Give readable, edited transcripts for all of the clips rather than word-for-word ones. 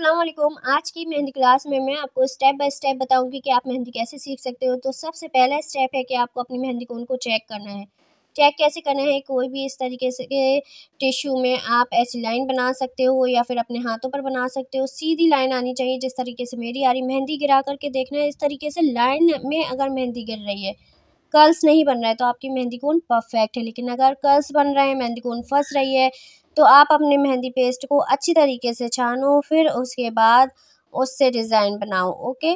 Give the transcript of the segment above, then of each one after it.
अस्सलाम वालेकुम। आज की मेहंदी क्लास में मैं आपको स्टेप बाय स्टेप बताऊंगी कि आप मेहंदी कैसे सीख सकते हो। तो सबसे पहला स्टेप है कि आपको अपनी मेहंदी कोन को चेक करना है। चेक कैसे करना है, कोई भी इस तरीके से के टिश्यू में आप ऐसी लाइन बना सकते हो या फिर अपने हाथों पर बना सकते हो। सीधी लाइन आनी चाहिए जिस तरीके से मेरी आ रही। मेहंदी गिरा करके देखना है, इस तरीके से लाइन में अगर मेहंदी गिर रही है, कर्ल्स नहीं बन रहा है, तो आपकी मेहंदी कोन परफेक्ट है। लेकिन अगर कर्ल्स बन रहे हैं, मेहंदी कोन फंस रही है, तो आप अपने मेहंदी पेस्ट को अच्छी तरीके से छानो, फिर उसके बाद उससे डिज़ाइन बनाओ। ओके।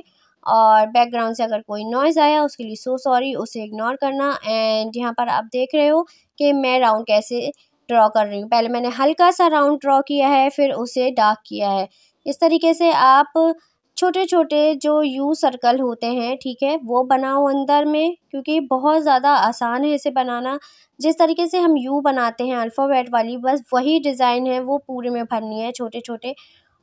और बैकग्राउंड से अगर कोई नॉइज़ आया उसके लिए सो सॉरी, उसे इग्नोर करना। एंड यहाँ पर आप देख रहे हो कि मैं राउंड कैसे ड्रॉ कर रही हूँ। पहले मैंने हल्का सा राउंड ड्रॉ किया है, फिर उसे डार्क किया है। इस तरीके से आप छोटे छोटे जो यू सर्कल होते हैं, ठीक है, वो बनाओ अंदर में, क्योंकि बहुत ज़्यादा आसान है इसे बनाना। जिस तरीके से हम यू बनाते हैं अल्फ़ाबेट वाली, बस वही डिज़ाइन है वो पूरे में भरनी है छोटे छोटे।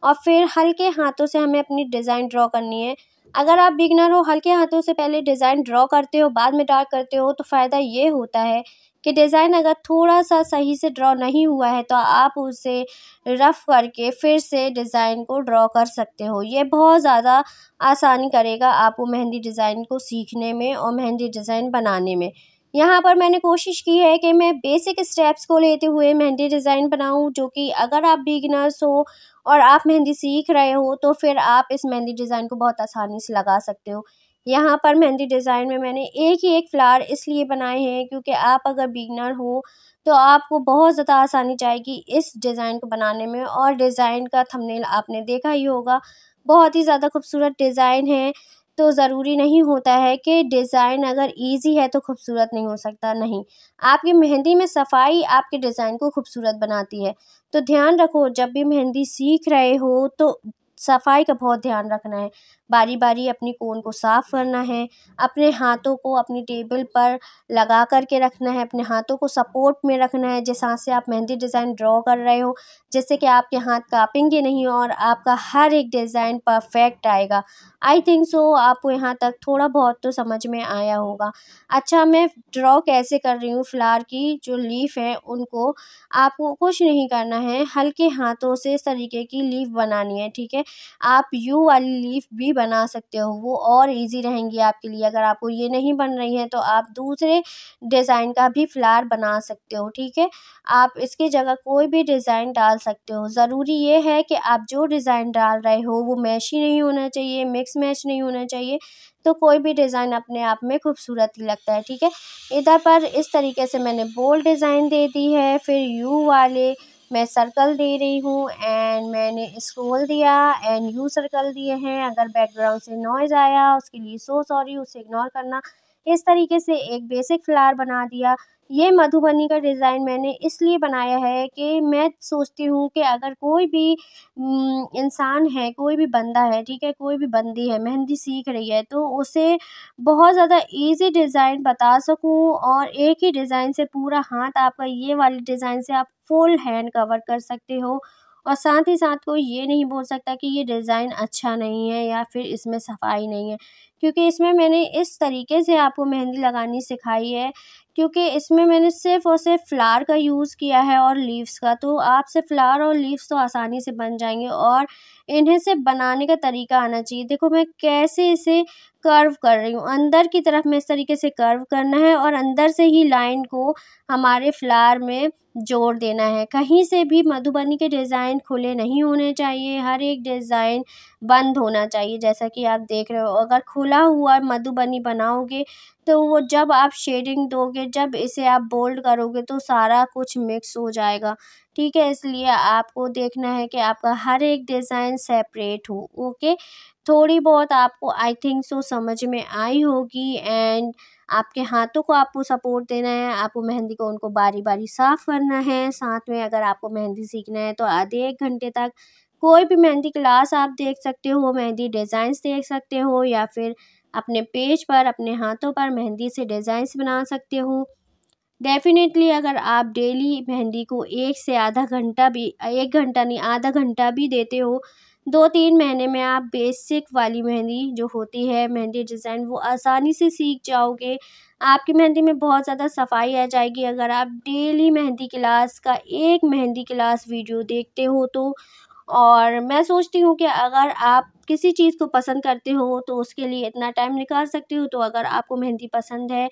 और फिर हल्के हाथों से हमें अपनी डिज़ाइन ड्रॉ करनी है। अगर आप बिगनर हो, हल्के हाथों से पहले डिज़ाइन ड्रॉ करते हो, बाद में डार्क करते हो, तो फ़ायदा ये होता है कि डिज़ाइन अगर थोड़ा सा सही से ड्रॉ नहीं हुआ है तो आप उसे रफ़ करके फिर से डिज़ाइन को ड्रॉ कर सकते हो। ये बहुत ज़्यादा आसानी करेगा आपको मेहंदी डिज़ाइन को सीखने में और मेहंदी डिज़ाइन बनाने में। यहाँ पर मैंने कोशिश की है कि मैं बेसिक स्टेप्स को लेते हुए मेहंदी डिज़ाइन बनाऊँ, जो कि अगर आप बिगिनर्स हो और आप मेहंदी सीख रहे हो तो फिर आप इस मेहंदी डिज़ाइन को बहुत आसानी से लगा सकते हो। यहाँ पर मेहंदी डिज़ाइन में मैंने एक ही एक फ्लावर इसलिए बनाए हैं क्योंकि आप अगर बिगिनर हो तो आपको बहुत ज़्यादा आसानी जाएगी इस डिज़ाइन को बनाने में। और डिज़ाइन का थंबनेल आपने देखा ही होगा, बहुत ही ज़्यादा खूबसूरत डिज़ाइन है। तो ज़रूरी नहीं होता है कि डिज़ाइन अगर ईज़ी है तो खूबसूरत नहीं हो सकता, नहीं। आपकी मेहंदी में सफाई आपके डिज़ाइन को खूबसूरत बनाती है। तो ध्यान रखो, जब भी मेहंदी सीख रहे हो तो सफाई का बहुत ध्यान रखना है। बारी बारी अपनी कोन को साफ़ करना है, अपने हाथों को अपनी टेबल पर लगा कर के रखना है, अपने हाथों को सपोर्ट में रखना है जिस हाथ से आप मेहंदी डिज़ाइन ड्रॉ कर रहे हो, जिससे कि आपके हाथ काँपेंगे नहीं और आपका हर एक डिज़ाइन परफेक्ट आएगा। आई थिंक सो आपको यहाँ तक थोड़ा बहुत तो समझ में आया होगा। अच्छा, मैं ड्रॉ कैसे कर रही हूँ फ्लावर की जो लीफ है उनको, आपको कुछ नहीं करना है, हल्के हाथों से इस तरीके की लीफ बनानी है, ठीक है। आप यू वाली लीफ भी बना सकते हो, वो और इजी रहेंगी आपके लिए। अगर आपको ये नहीं बन रही है तो आप दूसरे डिज़ाइन का भी फ्लावर बना सकते हो, ठीक है। आप इसकी जगह कोई भी डिज़ाइन डाल सकते हो। ज़रूरी ये है कि आप जो डिज़ाइन डाल रहे हो वो मैशी नहीं होना चाहिए, मिक्स मैच नहीं होना चाहिए, तो कोई भी डिज़ाइन अपने आप में खूबसूरत ही लगता है, ठीक है। इधर पर इस तरीके से मैंने बोल्ड डिज़ाइन दे दी है, फिर यू वाले मैं सर्कल दे रही हूँ एंड मैंने स्क्रॉल दिया एंड यू सर्कल दिए हैं। अगर बैकग्राउंड से नॉइज़ आया उसके लिए सो सॉरी, उसे इग्नोर करना। इस तरीके से एक बेसिक फ्लावर बना दिया। ये मधुबनी का डिज़ाइन मैंने इसलिए बनाया है कि मैं सोचती हूँ कि अगर कोई भी इंसान है, कोई भी बंदा है, ठीक है, कोई भी बंदी है, मेहंदी सीख रही है, तो उसे बहुत ज़्यादा ईज़ी डिज़ाइन बता सकूँ और एक ही डिज़ाइन से पूरा हाथ आपका ये वाली डिज़ाइन से आप फुल हैंड कवर कर सकते हो। और साथ ही साथ कोई ये नहीं बोल सकता कि ये डिज़ाइन अच्छा नहीं है या फिर इसमें सफाई नहीं है, क्योंकि इसमें मैंने इस तरीके से आपको मेहंदी लगानी सिखाई है, क्योंकि इसमें मैंने सिर्फ़ और सिर्फ फ्लावर का यूज़ किया है और लीव्स का। तो आपसे फ्लावर और लीव्स तो आसानी से बन जाएँगे और इन्हें सिर्फ़ बनाने का तरीका आना चाहिए। देखो मैं कैसे इसे कर्व कर रही हूँ, अंदर की तरफ में इस तरीके से कर्व करना है और अंदर से ही लाइन को हमारे फ्लावर में जोड़ देना है। कहीं से भी मधुबनी के डिज़ाइन खुले नहीं होने चाहिए, हर एक डिज़ाइन बंद होना चाहिए। जैसा कि आप देख रहे हो, अगर खुला हुआ मधुबनी बनाओगे तो वो जब आप शेडिंग दोगे, जब इसे आप बोल्ड करोगे तो सारा कुछ मिक्स हो जाएगा, ठीक है। इसलिए आपको देखना है कि आपका हर एक डिज़ाइन सेपरेट हो, ओके। थोड़ी बहुत आपको आई थिंक सो समझ में आई होगी एंड आपके हाथों को आपको सपोर्ट देना है, आपको मेहंदी को उनको बारी-बारी साफ़ करना है। साथ में अगर आपको मेहंदी सीखना है तो आधे 1 घंटे तक कोई भी मेहंदी क्लास आप देख सकते हो, मेहंदी डिज़ाइंस देख सकते हो या फिर अपने पेज पर अपने हाथों पर मेहंदी से डिज़ाइंस बना सकते हो। डेफ़िनेटली अगर आप डेली मेहंदी को 1 से आधा घंटा भी 1 घंटा नहीं, आधा घंटा भी देते हो, 2-3 महीने में आप बेसिक वाली मेहंदी जो होती है, मेहंदी डिज़ाइन, वो आसानी से सीख जाओगे। आपकी मेहंदी में बहुत ज़्यादा सफाई आ जाएगी अगर आप डेली मेहंदी क्लास का एक मेहंदी क्लास वीडियो देखते हो तो। और मैं सोचती हूँ कि अगर आप किसी चीज़ को पसंद करते हो तो उसके लिए इतना टाइम निकाल सकते हो। तो अगर आपको मेहंदी पसंद है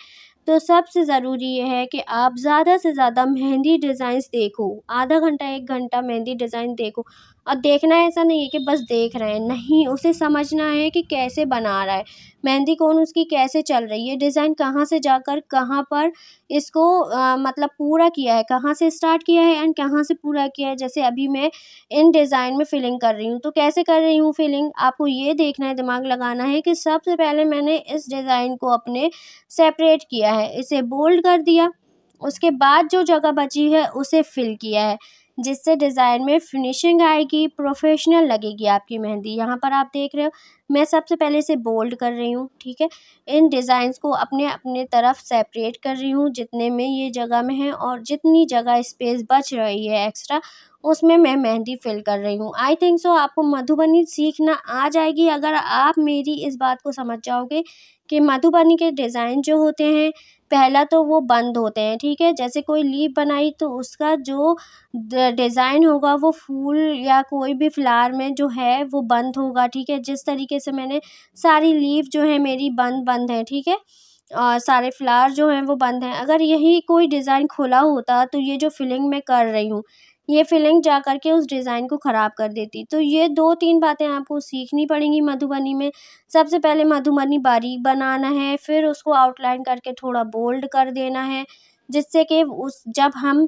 तो सबसे ज़रूरी ये है कि आप ज़्यादा से ज़्यादा मेहंदी डिज़ाइंस देखो। आधा घंटा 1 घंटा मेहंदी डिज़ाइन देखो। और देखना ऐसा नहीं है कि बस देख रहे हैं, नहीं, उसे समझना है कि कैसे बना रहा है, मेहंदी कौन उसकी कैसे चल रही है, डिज़ाइन कहाँ से जाकर कहाँ पर इसको मतलब पूरा किया है, कहाँ से स्टार्ट किया है एंड कहाँ से पूरा किया है। जैसे अभी मैं इन डिज़ाइन में फिलिंग कर रही हूँ, तो कैसे कर रही हूँ फिलिंग, आपको ये देखना है, दिमाग लगाना है कि सबसे पहले मैंने इस डिज़ाइन को अपने सेपरेट किया है, इसे बोल्ड कर दिया, उसके बाद जो जगह बची है उसे फिल किया है, जिससे डिज़ाइन में फिनिशिंग आएगी, प्रोफेशनल लगेगी आपकी मेहंदी। यहाँ पर आप देख रहे हो मैं सबसे पहले इसे बोल्ड कर रही हूँ, ठीक है। इन डिज़ाइंस को अपने अपने तरफ सेपरेट कर रही हूँ जितने में ये जगह में है, और जितनी जगह स्पेस बच रही है एक्स्ट्रा उसमें मैं मेहंदी फिल कर रही हूँ। आई थिंक सो आपको मधुबनी सीखना आ जाएगी अगर आप मेरी इस बात को समझ जाओगे कि मधुबनी के डिज़ाइन जो होते हैं, पहला तो वो बंद होते हैं, ठीक है। जैसे कोई लीफ बनाई तो उसका जो डिज़ाइन होगा वो फूल या कोई भी फ्लावर में जो है वो बंद होगा, ठीक है। जिस तरीके से मैंने सारी लीफ जो है मेरी बंद है, ठीक है, और सारे फ्लावर जो हैं वो बंद हैं। अगर यही कोई डिज़ाइन खुला होता तो ये जो फिलिंग मैं कर रही हूँ, ये फिलिंग जा कर के उस डिज़ाइन को ख़राब कर देती। तो ये 2-3 बातें आपको सीखनी पड़ेंगी मधुबनी में। सबसे पहले मधुबनी बारीक बनाना है, फिर उसको आउटलाइन करके थोड़ा बोल्ड कर देना है, जिससे कि उस जब हम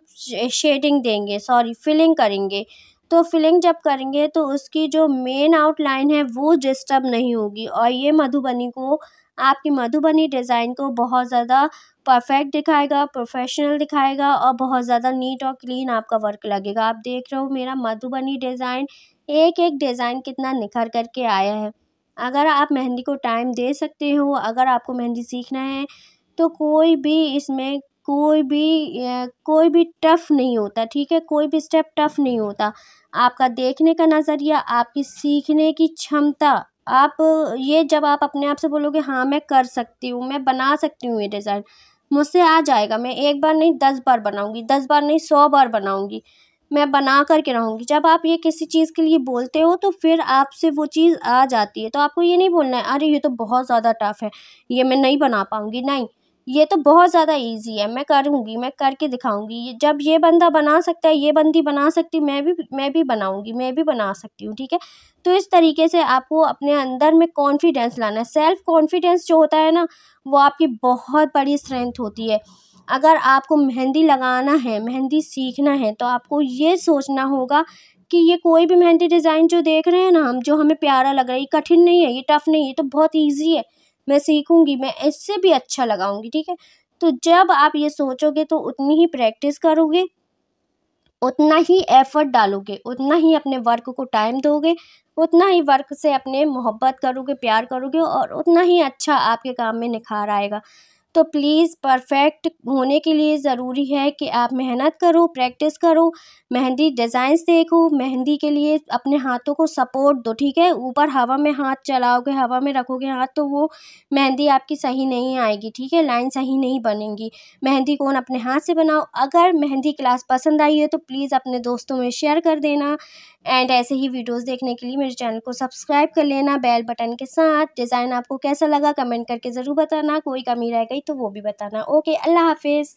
शेडिंग देंगे, सॉरी फिलिंग करेंगे, तो फिलिंग जब करेंगे तो उसकी जो मेन आउटलाइन है वो डिस्टर्ब नहीं होगी, और ये मधुबनी को, आपकी मधुबनी डिज़ाइन को बहुत ज़्यादा परफेक्ट दिखाएगा, प्रोफेशनल दिखाएगा, और बहुत ज़्यादा नीट और क्लीन आपका वर्क लगेगा। आप देख रहे हो मेरा मधुबनी डिज़ाइन, एक-एक डिज़ाइन कितना निखर कर के आया है। अगर आप मेहंदी को टाइम दे सकते हो, अगर आपको मेहंदी सीखना है, तो कोई भी इसमें कोई भी टफ़ नहीं होता, ठीक है? कोई भी स्टेप टफ़ नहीं होता। आपका देखने का नज़रिया, आपकी सीखने की क्षमता, आप ये जब आप अपने आप से बोलोगे हाँ मैं कर सकती हूँ, मैं बना सकती हूँ ये डिज़ाइन, मुझसे आ जाएगा, मैं 1 बार नहीं 10 बार बनाऊँगी, 10 बार नहीं 100 बार बनाऊँगी, मैं बना कर के रहूँगी। जब आप ये किसी चीज़ के लिए बोलते हो तो फिर आपसे वो चीज़ आ जाती है। तो आपको ये नहीं बोलना है अरे ये तो बहुत ज़्यादा टफ़ है, ये मैं नहीं बना पाऊँगी, नहीं, ये तो बहुत ज़्यादा ईज़ी है, मैं करूँगी, मैं करके दिखाऊँगी। ये जब ये बंदा बना सकता है, ये बंदी बना सकती है, मैं भी बनाऊँगी, मैं भी बना सकती हूँ, ठीक है? तो इस तरीके से आपको अपने अंदर में कॉन्फिडेंस लाना है। सेल्फ कॉन्फिडेंस जो होता है ना, वो आपकी बहुत बड़ी स्ट्रेंथ होती है। अगर आपको मेहंदी लगाना है, मेहंदी सीखना है, तो आपको ये सोचना होगा कि ये कोई भी मेहंदी डिज़ाइन जो देख रहे हैं ना हम, जो हमें प्यारा लग रहा है, ये कठिन नहीं है, ये टफ़ नहीं है, ये तो बहुत ईज़ी है। मैं सीखूँगी, मैं इससे भी अच्छा लगाऊँगी, ठीक है? तो जब आप ये सोचोगे तो उतनी ही प्रैक्टिस करोगे, उतना ही एफ़र्ट डालोगे, उतना ही अपने वर्क को टाइम दोगे, उतना ही वर्क से अपने मोहब्बत करोगे, प्यार करोगे, और उतना ही अच्छा आपके काम में निखार आएगा। तो प्लीज़ परफ़ेक्ट होने के लिए ज़रूरी है कि आप मेहनत करो, प्रैक्टिस करो, मेहंदी डिज़ाइंस देखो, मेहंदी के लिए अपने हाथों को सपोर्ट दो, ठीक है? ऊपर हवा में हाथ चलाओगे, हवा में रखोगे हाथ तो वो मेहंदी आपकी सही नहीं आएगी, ठीक है? लाइन सही नहीं बनेंगी। मेहंदी कोन अपने हाथ से बनाओ। अगर मेहंदी क्लास पसंद आई है तो प्लीज़ अपने दोस्तों में शेयर कर देना, एंड ऐसे ही वीडियोज़ देखने के लिए मेरे चैनल को सब्सक्राइब कर लेना बेल बटन के साथ। डिज़ाइन आपको कैसा लगा कमेंट करके ज़रूर बताना, कोई कमी रह गई तो वो भी बताना। ओके, अल्लाह हाफ़िज़।